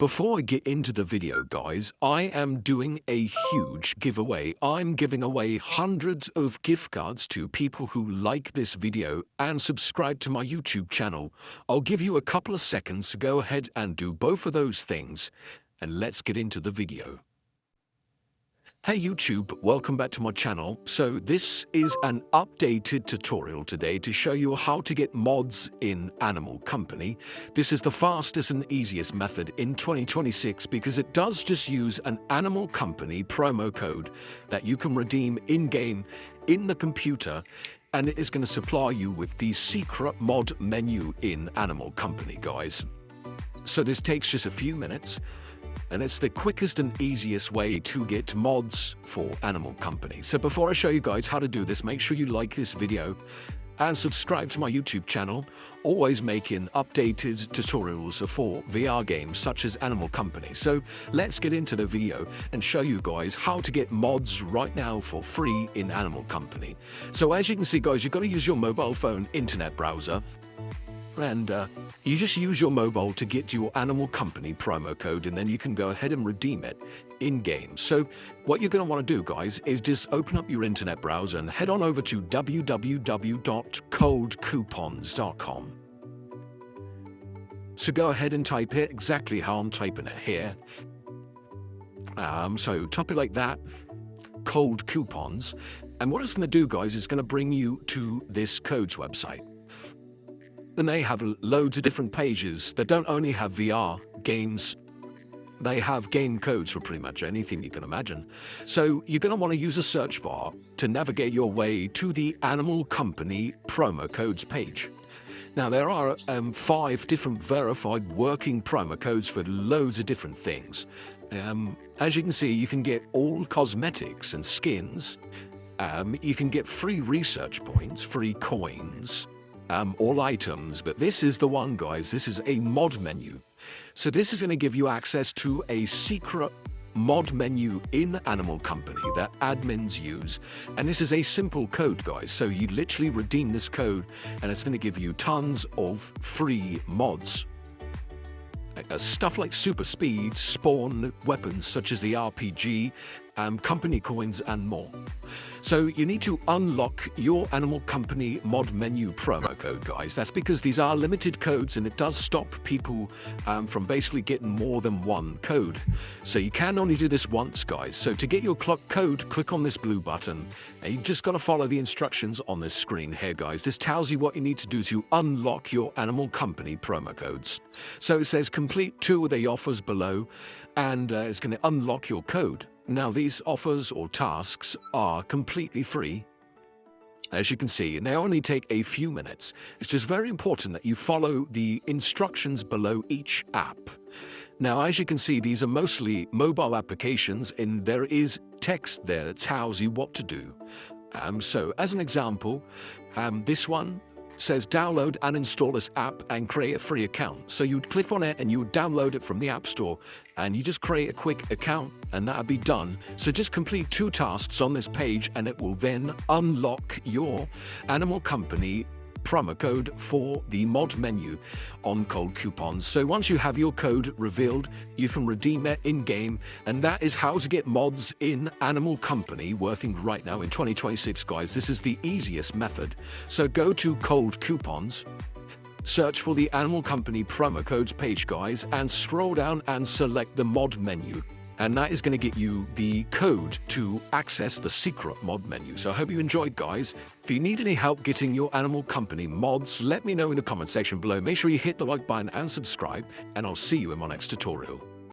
Before I get into the video, guys, I am doing a huge giveaway. I'm giving away hundreds of gift cards to people who like this video and subscribe to my YouTube channel. I'll give you a couple of seconds to go ahead and do both of those things, and let's get into the video. Hey YouTube, welcome back to my channel. So this is an updated tutorial today to show you how to get mods in Animal Company. This is the fastest and easiest method in 2026 because it does just use an Animal Company promo code that you can redeem in-game in the computer, and it is going to supply you with the secret mod menu in Animal Company, guys. So this takes just a few minutes, and it's the quickest and easiest way to get mods for Animal Company. So before I show you guys how to do this, make sure you like this video and subscribe to my YouTube channel, always making updated tutorials for VR games such as Animal Company. So let's get into the video and show you guys how to get mods right now for free in Animal Company. So as you can see, guys, you've got to use your mobile phone internet browser, and you just use your mobile to get your Animal Company promo code, and then you can go ahead and redeem it in-game. So what you're going to want to do, guys, is just open up your internet browser and head on over to www.coldcoupons.com. So go ahead and type it exactly how I'm typing it here. So type it like that, Cold Coupons. And what it's going to do, guys, is going to bring you to this codes website. And they have loads of different pages that don't only have VR games, they have game codes for pretty much anything you can imagine. So you're going to want to use a search bar to navigate your way to the Animal Company promo codes page. Now there are 5 different verified working promo codes for loads of different things. As you can see, you can get all cosmetics and skins. You can get free research points, free coins, all items, but this is the one, guys. This is a mod menu. So this is going to give you access to a secret mod menu in Animal Company that admins use, and this is a simple code, guys. So you literally redeem this code and it's going to give you tons of free mods. Stuff like super speed, spawn, weapons such as the RPG, company coins, and more. So you need to unlock your Animal Company mod menu promo code, guys. That's because these are limited codes and it does stop people from basically getting more than one code. So you can only do this once, guys. So to get your code, click on this blue button, and you just got to follow the instructions on this screen here, guys. This tells you what you need to do to unlock your Animal Company promo codes. So it says complete 2 of the offers below, and it's going to unlock your code. Now these offers or tasks are completely free, as you can see, and they only take a few minutes. It's just very important that you follow the instructions below each app. Now, as you can see, these are mostly mobile applications, and there is text there that tells you what to do. So as an example, this one says download and install this app and create a free account. So you'd click on it and you would download it from the App Store, and you just create a quick account and that'll be done. So just complete 2 tasks on this page and it will then unlock your Animal Company promo code for the mod menu on Cold Coupons. So once you have your code revealed, you can redeem it in-game, and that is how to get mods in Animal Company working right now in 2026, guys. This is the easiest method. So go to Cold Coupons, search for the Animal Company promo codes page, guys, and scroll down and select the mod menu. And that is going to get you the code to access the secret mod menu. So I hope you enjoyed, guys. If you need any help getting your Animal Company mods, let me know in the comment section below. Make sure you hit the like button and subscribe, and I'll see you in my next tutorial.